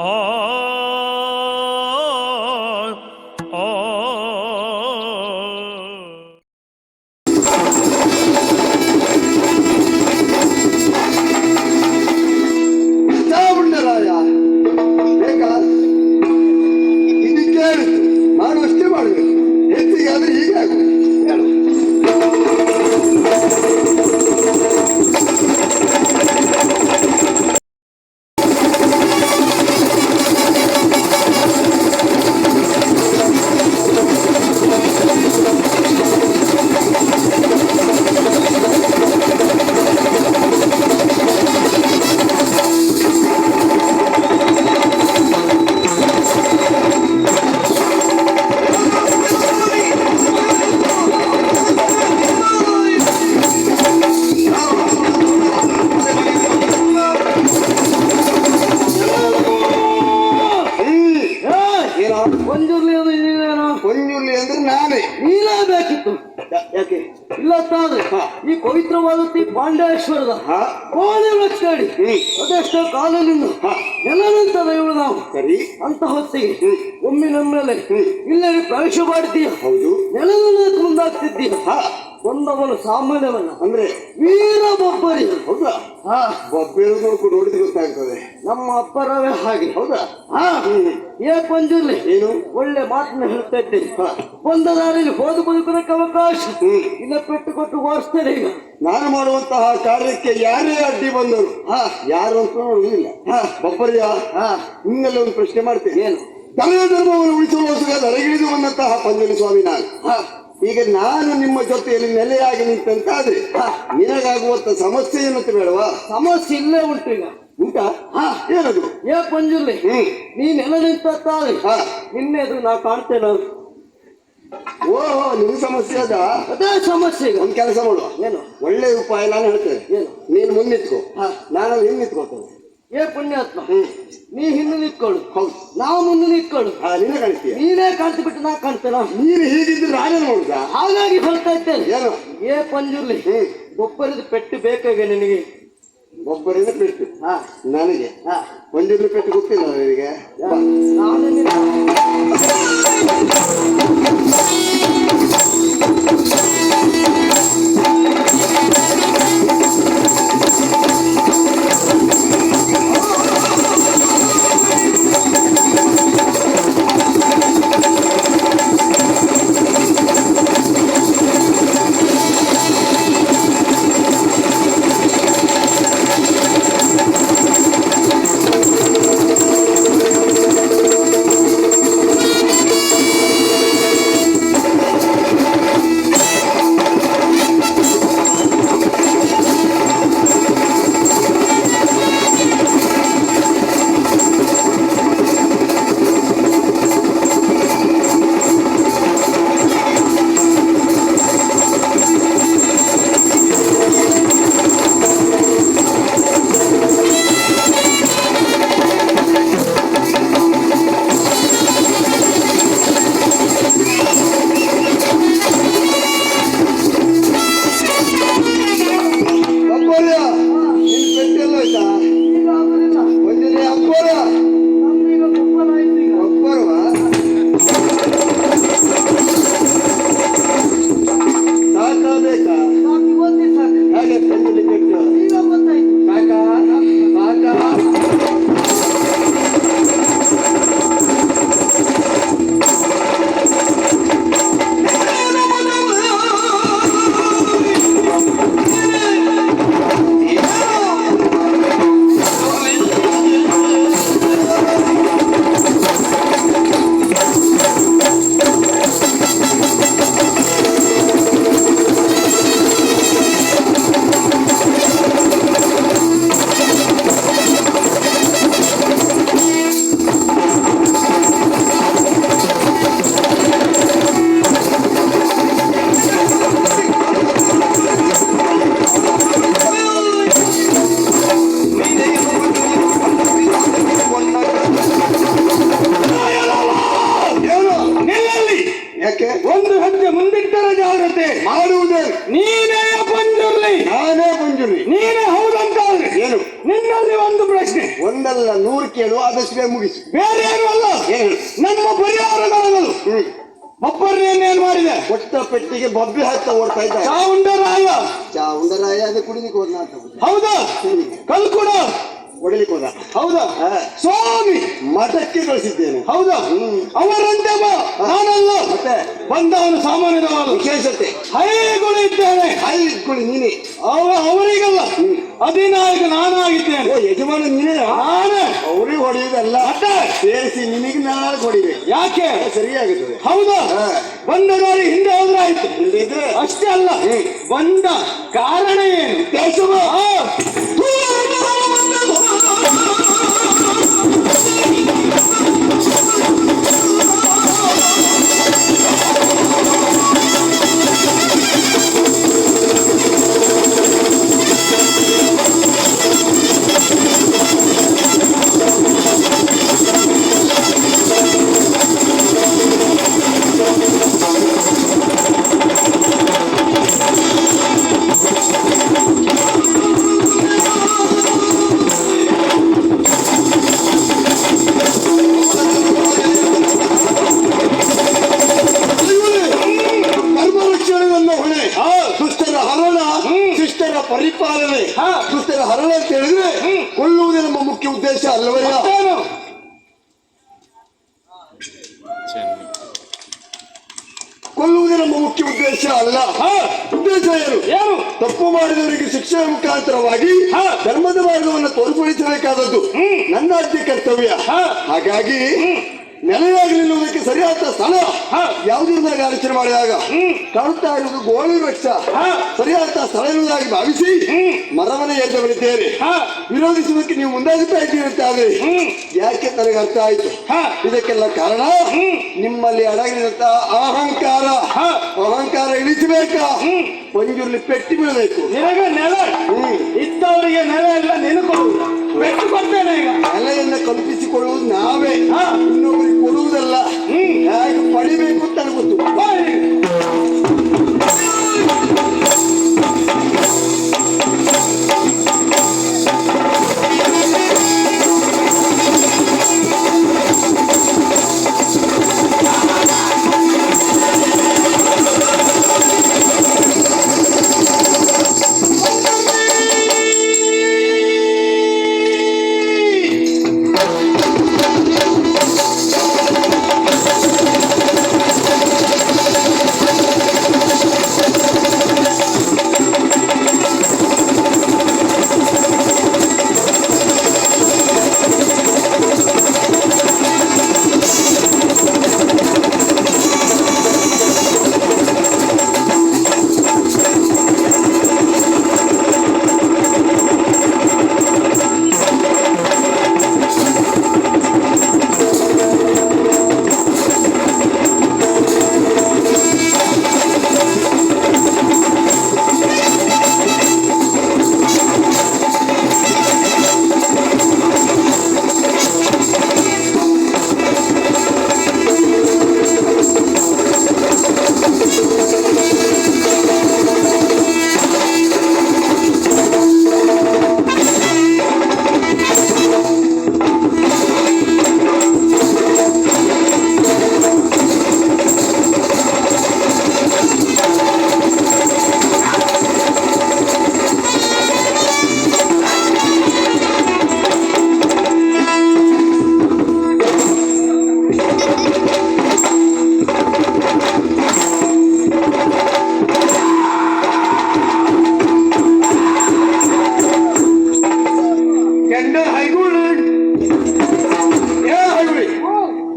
ಆ ಆ ಚಾಮುಂಡರಾಯ ಬೇಕಾ ಇದು ಕೇಳಿತು ಮಾಡುವಷ್ಟೇ ಮಾಡಬೇಕು. ಹೆಚ್ಚಿಗೆ ಆದ್ರೆ ಹೀಗೆ ಆಗು ಹೇಳು. ಕೊಂಜುರ್ಲಿ ಅಂದ್ರೆ ನಾನೇ ನೀನೇ ಬೇಕಿತ್ತು. ಯಾಕೆ ಇಲ್ಲ ತಾದ್ರೆ ಈ ಪವಿತ್ರವಾದ ಪಾಂಡೇಶ್ವರದ ಕೋಣೆ ಲಕ್ಷಡಿ ಅದೆಷ್ಟೋ ಕಾಲದಿಂದ ನೆಲನಿಂತದ ಇವಳು ನಾವು. ಸರಿ ಅಂತ ಹೊತ್ತಿಗೆ ಒಮ್ಮೆ ನಮ್ಮೇಲೆ ಇಲ್ಲೇ ಪ್ರವೇಶ ಮಾಡಿದ್ದೀಯ. ಹೌದು. ನೆಲದ ಮುಂದಾಗ್ತಿದ್ದೀಯ. ಒಂದವನು ಸಾಮಾನ್ಯವನ್ನ ಅಂದ್ರೆ ವೀರ ಬೊಬ್ಬರಿ. ಹೌದಾ? ಬೊಬ್ಬೆರು ನೋಡಿದ್ರೆ ಗೊತ್ತಾಗ್ತದೆ. ನಮ್ಮ ಅಪ್ಪರವೇ ಹಾಗೆ. ಹೌದಾ? ಏಕೊಂಜಿರ್ಲಿ ಏನು ಒಳ್ಳೆ ಮಾತನ್ನ ಹೇಳ್ತಾ ಇದ್ದೇನೆ. ಒಂದ ದಾರಿಯಲ್ಲಿ ಹೋದ ಬದುಕೋದಕ್ಕೆ ಅವಕಾಶ ಇಲ್ಲ ಪೆಟ್ಟು ಕೊಟ್ಟು ಓಡಿಸ್ತೇನೆ. ಈಗ ನಾನು ಮಾಡುವಂತಹ ಕಾರ್ಯಕ್ಕೆ ಯಾರೇ ಅಡ್ಡಿ ಬಂದರು ಯಾರು ಅಂತ ನೋಡುವುದಿಲ್ಲ. ಬೊಬ್ಬರಿಯ ನಿನ್ನೆಲ್ಲ ಒಂದು ಪ್ರಶ್ನೆ ಮಾಡ್ತೇನೆ. ಏನು? ಧರ್ಮ ಧರ್ಮವನ್ನು ಉಳಿಸುವ ದರಗಿಳಿದು ಬಂದಂತಹ ಪಂಜಲಿ ಸ್ವಾಮಿ ನಾನು. ಈಗ ನಾನು ನಿಮ್ಮ ಜೊತೆಯಲ್ಲಿ ನೆಲೆಯಾಗಿ ನಿಂತಂತಾದ್ರೆ ನಿನಗಾಗುವಂತ ಸಮಸ್ಯೆ ಏನಂತ ಬೇಡವಾ? ಸಮಸ್ಯೆ ಇಲ್ಲೇ ಉಂಟು. ಈಗ ಉಂಟಾ? ಏನದು? ಪಂಜುರ್ಲಿ ನೀನ್ ಎಲ್ಲ ನಿಂತಾದ್ರೆ ನಿನ್ನೆ ಅದು ನಾ ಕಾಣ್ತೇನೆ. ಓಹೋ, ನಿನ್ ಸಮಸ್ಯೆ ಅದ? ಅದೇ ಸಮಸ್ಯೆ. ಈಗ ಒಂದ್ ಕೆಲಸ ಮಾಡುವ. ಏನು? ಒಳ್ಳೆ ಉಪಾಯ ನಾನು ಹೇಳ್ತೇನೆ. ಏನು? ನೀನು ಮುಂದಿತ್ಕೋ, ನಾನು ಹಿಂದೆ ನಿಂತ್ಕೊಳ್ತೇನೆ. ಪುಣ್ಯಾತ್ಮ, ನೀ ಹಿಂದೆ ನಿಂತ್ಕೊಳ್ಳು. ಹೌದು. ನಾವು ಮುಂದೆ ನಿಂತ್ಕೊಳ್ಳು. ನಿನ್ನ ಕಾಣ್ತೀಯ? ನೀನೇ ಕಾಣ್ತು ಬಿಟ್ಟು ನಾ ಕಾಣ್ತೇನ? ನೀನು ಹೀಗಿದ್ರೆ ನಾನೇ ನೋಡುದಾ? ಹಾಗಾಗಿ ಹೇಳ್ತಾ ಇದ್ದೇನೆ. ಏನು? ಪಂಜುರ್ಲಿ ಒಬ್ಬರಿದ್ದು ಪೆಟ್ಟು ಬೇಕಾಗ ನಿನಗೆ? ಒಬ್ಬರಿಂದ ಪೆಟ್ಟು ನನಗೆ? ಒಂದಿನ ಪೆಟ್ಟು ಗೊತ್ತಿಲ್ಲ ನಿನಗೆ? ನಾನು ಆದಷ್ಟು ಬೇಗ ಮುಗಿಸು. ಬೇರೆ ಏನು ಅಲ್ಲ, ಏನು? ನಮ್ಮ ಪರಿವಾರಗಳು ಒಬ್ಬರನ್ನೇನ್ ಮಾಡಿದೆ? ಕೊಟ್ಟ ಪೆಟ್ಟಿಗೆ ಬಬ್ಬೆ ಹಾಕ್ತಾ ಓಡ್ತಾ ಇದ್ದ ಚಾವುಂಡರಾಯ. ಚಾವುಂಡರಾಯ ಅದು ಕುಡಿಲಿಕ್ಕೆ ಹೋದ ಹೌದಾ? ಕಲ್ಕುಡ ಹೊಡಿಲಿಕ್ಕೆ ಹೋದ. ಹೌದಾ? ಸ್ವಾಮಿ ಮಠಕ್ಕೆ ಕಳಿಸಿದ್ದೇನೆ. ಹೌದಾ? ಅವರಂತೆ ನಾನಲ್ಲ, ಮತ್ತೆ ಬಂದವನು ಸಾಮಾನ್ಯದವನು. ವಿಶೇಷತೆ ಹೈಗಳು ಇದ್ದೇನೆ. ಹೈ ಇಟ್ಕೊಳ್ಳಿ ನೀನೆ. ಅವರಿಗಲ್ಲ, ಅಧಿನಾಯಕ ನಾನಾಗಿದ್ದೇನೆ. ಓ ಯಜಮಾನ ನೀನೇ? ನಾನೇ. ಅವ್ರಿಗೆ ಹೊಡೆಯುವುದಲ್ಲ, ಸೇರಿಸಿ ನಿನಗೆ ನಾಳೆ ಹೊಡಿಬೇಕು. ಯಾಕೆ? ಸರಿಯಾಗುತ್ತದೆ. ಹೌದಾ? ಬಂದ ದಾರಿ ಹಿಂದೆ ಹೋದ್ರಾಯ್ತು. ಇಲ್ಲದಿದ್ರೆ ಅಷ್ಟೇ ಅಲ್ಲ, ಬಂದ ಕಾರಣ ಏನು? ದೇಶವ ಪರಿಪಾಲನೆ, ದುಷ್ಟರ ಹರಣ ಅಂತ ಹೇಳಿದ್ರೆ ಕೊಲ್ಲುವುದೇ ನಮ್ಮ ಮುಖ್ಯ ಉದ್ದೇಶ ಅಲ್ಲವಲ್ಲ? ಕೊಲ್ಲುವುದೇ ನಮ್ಮ ಮುಖ್ಯ ಉದ್ದೇಶ ಅಲ್ಲ. ಉದ್ದೇಶ ಏನು? ತಪ್ಪು ಮಾಡಿದವರಿಗೆ ಶಿಕ್ಷೆಯ ಮುಖಾಂತರವಾಗಿ ಧರ್ಮದ ಮಾರ್ಗವನ್ನು ತೋರ್ಪಡಿಸಬೇಕಾದದ್ದು ನನ್ನ ಅಜ್ಜಿ ಕರ್ತವ್ಯ. ಹಾಗಾಗಿ ನೆಲೆಯಾಗಿ ನಿಲ್ಲುವುದಕ್ಕೆ ಸರಿಯಾದ ಸ್ಥಳ ಯಾವುದರಿಂದಾಗಿ ಆಲೋಚನೆ ಮಾಡಿದಾಗ ಕಾಣುತ್ತಾ ಇರುವುದು ಗೋಳಿ ವೃಕ್ಷ ಸರಿಯಾದ ಸ್ಥಳ ಎನ್ನುವುದಾಗಿ ಭಾವಿಸಿ ಮರವನ್ನ ಎದ್ದವರಿದ್ದೇನೆ. ವಿರೋಧಿಸುವುದಕ್ಕೆ ನೀವು ಮುಂದಾಗುತ್ತಾ ಇದ್ದೀರಂತಾದ್ರೆ ಯಾಕೆ ನನಗೆ ಅರ್ಥ ಆಯ್ತು. ಇದಕ್ಕೆಲ್ಲ ಕಾರಣ ನಿಮ್ಮಲ್ಲಿ ಅಡಗಿದಂತಹ ಅಹಂಕಾರ. ಅಹಂಕಾರ ಇಳಿಸಬೇಕಾ? ಪಂಜುರ್ಲಿ ಪೆಟ್ಟಿ ಬೀಳಬೇಕು. ನೆಲ ಇದ್ದವರಿಗೆ ನೆಲೆ ಎಲ್ಲ ನೆನಕೊಳ್ಳುವುದು, ಪೆಟ್ಟು ಕೊಡ್ತೇನೆ. ಈಗ ನೆಲೆಯನ್ನ ಕಲ್ಪಿಸಿಕೊಳ್ಳುವುದು ನಾವೇ, ಇನ್ನೊಬ್ಬರಿಗೆ ಕೊಡುವುದಲ್ಲ. ಹೇಗೆ ಪಡಿಬೇಕು ಅಂತ ನನಗೆ ಗೊತ್ತು.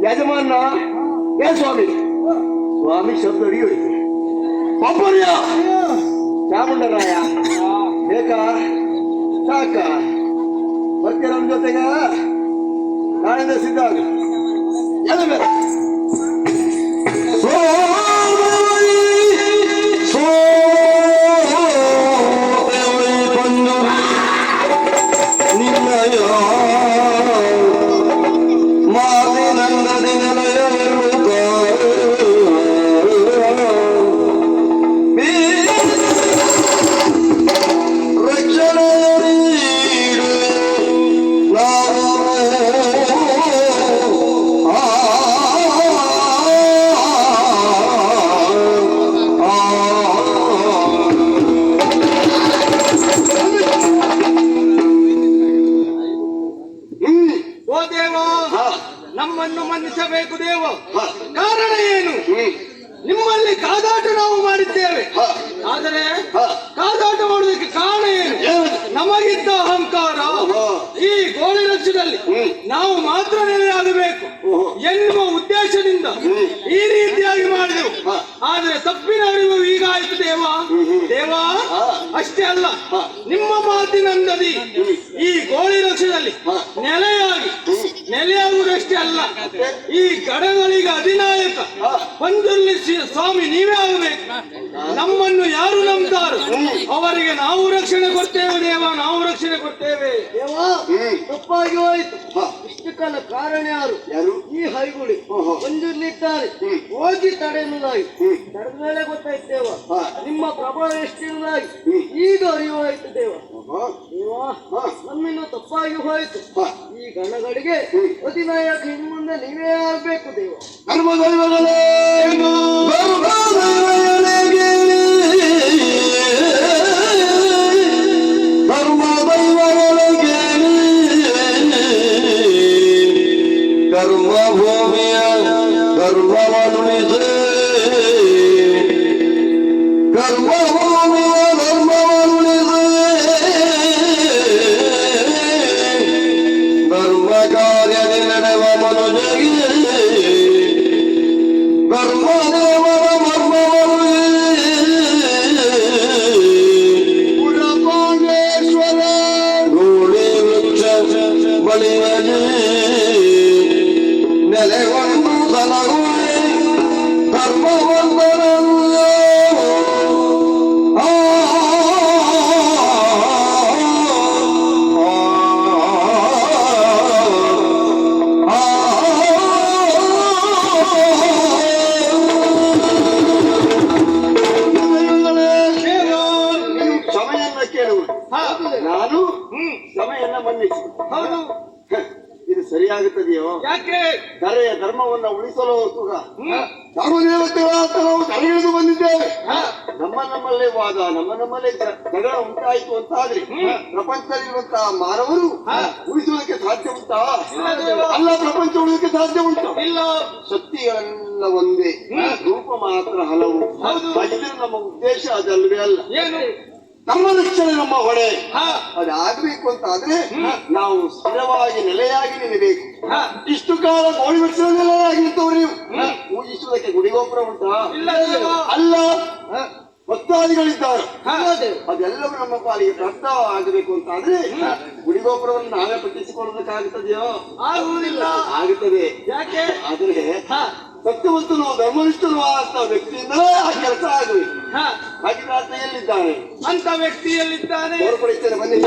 ಯಜಮಾನ ಸ್ವಾಮಿ ಸ್ವಾಮಿ ಶಬ್ದ ಅಡಿಗೆ ಹೋಯ್ತು. ಪಾಪರ್ಯ ಚಾಮುಂಡರಾಯ ಬೇಕಾ ಸಾಕ ಬರ್ತೀರ ನಮ್ಮ ಜೊತೆಗ? ನಾಳೆಯಿಂದ ಸಿದ್ಧ ಆಗ. ದೇವ, ಹಾ ನಮ್ಮನ್ನು ಮನ್ನಿಸಬೇಕು ದೇವ. ಹಾ ಕಾರಣ ಏನು? ನಿಮ್ಮಲ್ಲಿ ಕಾದಾಟ ನಾವು ಮಾಡಿದ್ದೇವೆ. ಹಾ ಆದರೆ ಹಾ ಕಾದಾಟ ಮಾಡುವುದಕ್ಕೆ ಕಾರಣ ಏನು? ಏನು? ನಮಗಿದ್ದ ಅಹಂಕಾರ ಓಹೋ. ಈ ಗೋಳಿ ಲಕ್ಷದಲ್ಲಿ ನಾವು ಮಾತ್ರ ನೆಲೆಯಾಗಬೇಕು ಓಹೋ. ಎನ್ನುವ ಉದ್ದೇಶದಿಂದ ಈ ರೀತಿಯಾಗಿ ಮಾಡಿದೆವು. ಆದರೆ ತಪ್ಪಿನ ಅರಿವು ಈಗ ಆಯ್ತು ದೇವ. ದೇವ ಅಷ್ಟೇ ಅಲ್ಲ, ನಿಮ್ಮ ಮಾತಿನಂದದಿ ಈ ಗೋಳಿ ಲಕ್ಷದಲ್ಲಿ ನೆಲೆಯಾಗುವುದಷ್ಟೇ ಅಲ್ಲ, ಈ ಗಡಗಳಿಗೆ ಅಧಿನಾಯಕ ಪಂಜುರ್ಲಿ ಸ್ವಾಮಿ ನೀವೇ ಆಗಬೇಕು. ನಮ್ಮನ್ನು ಯಾರು ನಂಬ್ತಾರೋ ಅವರಿಗೆ ನಾವು ರಕ್ಷಣೆ ಕೊಡ್ತೇವೆ ದೇವ, ನಾವು ರಕ್ಷಣೆ ಕೊಡ್ತೇವೆ ದೇವ. ತಪ್ಪಾಗಿ ಹೋಯ್ತು. ಇಷ್ಟು ಕಾಲ ಕಾರಣ ಯಾರು? ಈ ಹೈಗುಳಿ ಪಂಜುರ್ಲಿದ್ದಾರೆ. ಹೋಗಿ ತಡೆಯುವುದಾಗಿ ತಡೆದ ಮೇಲೆ ಗೊತ್ತಾಯ್ತು ದೇವ, ನಿಮ್ಮ ಪ್ರಭಾವ ಎಷ್ಟಿರುವುದಾಗಿ ಈಗ ಅರಿವಾಯ್ತು ದೇವ. ದೇವ ನಮ್ಮಿಂದ ತಪ್ಪಾಗಿ ಹೋಯ್ತು. ಈ ಗಣಗಳಿಗೆ ಅಧಿನಾಯಕ ಇನ್ನು ಮುಂದೆ ನೀವೇ ಆಗ್ಬೇಕು ದೇವ. ಕರ್ಮಭೂಮಿಯ ಧರ್ಮವನುಳಿಸೆ, ಕರ್ಮಭೂಮಿಯ ಧರ್ಮವನುಳಿಸೆ, ಧರ್ಮ ಕಾರ್ಯದಿ ನಡೆವ ಮನುಜಗೆ ಧರ್ಮದೇವರ ಮರ್ಮವನುಳಿಸೇಶ್ವರ ಗೋಳಿ ವೃಕ್ಷ ಬಳಿಯೇ ನೆಲೆಗೊಂಡು ಸಲಹುವೆ ಧರ್ಮವಂತರನ್ನು. ಕ್ಷಮೆಯನ್ನ ಕೇಳುವುದು, ನಾನು ಕ್ಷಮೆಯನ್ನ ಮನ್ನಿಸಿ. ಇದು ಸರಿಯಾಗುತ್ತದೆಯೋ? ಯಾಕೆ? ಧರೆಯ ಧರ್ಮವನ್ನ ಉಳಿಸಲು ಸುಖ ಧರ್ಮದೇವತೆಗಳ ನಾವು ತಲೆಗಿಳಿದು ಬಂದಿದ್ದೇವೆ. ನಮ್ಮಲ್ಲೇ ವಾದ, ನಮ್ಮಲ್ಲೇ ಜಗಳ ಉಂಟಾಯಿತು ಅಂತಾದ್ರೆ ಪ್ರಪಂಚದಲ್ಲಿರುವಂತಹ ಮಾನವರು ಉಳಿಸುವುದಕ್ಕೆ ಸಾಧ್ಯ ಉಂಟಾ? ಅಲ್ಲ, ಪ್ರಪಂಚ ಉಳಿಯೋದಕ್ಕೆ ಸಾಧ್ಯ ಉಂಟು? ಇಲ್ಲ. ಶಕ್ತಿಗಳೆಲ್ಲ ಒಂದೇ, ರೂಪ ಮಾತ್ರ ಹಲವು. ಹಾಗಿದ್ರೆ ನಮ್ಮ ಉದ್ದೇಶ ಅದಲ್ವೇ ಅಲ್ಲ. ಏನು? ನಮ್ಮ ರಕ್ಷಣೆ ನಮ್ಮ ಹೊಣೆ. ಅದಾಗಬೇಕು ಅಂತ ಆದ್ರೆ ನಾವು ಸ್ಥಿರವಾಗಿ ನೆಲೆಯಾಗಿ ನಿಲ್ಲಬೇಕು. ಇಷ್ಟು ಕಾಲ ಗೋಳಿ ವೃಕ್ಷ ನೆಲೆಯಾಗಿ ನಿಂತವ್ರು ನೀವು. ಪೂಜಿಸುವುದಕ್ಕೆ ಗುಡಿಗೋಪುರ ಉಂಟಾ? ಅಲ್ಲ, ಭಕ್ತಾದಿಗಳಿದ್ದಾರೆ. ಅದೆಲ್ಲವೂ ನಮ್ಮ ಪಾಲಿಗೆ ಪ್ರಾಪ್ತ ಆಗಬೇಕು ಅಂತ ಆದ್ರೆ ಗುಡಿಗೋಪುರವನ್ನು ನಾವೇ ಪಟ್ಟಿಸಿಕೊಳ್ಳಬೇಕಾಗುತ್ತದೆಯೋ? ಆಗುವುದಿಲ್ಲ. ಆಗುತ್ತದೆ. ಯಾಕೆ? ಆದ್ರೆ ಸತ್ಯವಂತನು ಧರ್ಮನಿಷ್ಠನು ಅಂತ ವ್ಯಕ್ತಿಯಿಂದಲೇ ಆ ಕೆಲಸ ಆಗಬೇಕು. ಹಾಗಿದ್ರೆ ಆತ ಎಲ್ಲಿದ್ದಾನೆ? ಅಂತ ವ್ಯಕ್ತಿಯಲ್ಲಿದ್ದಾನೆ. ತೋರ್ಪಡಿಸ್ತೇನೆ, ಬನ್ನಿ.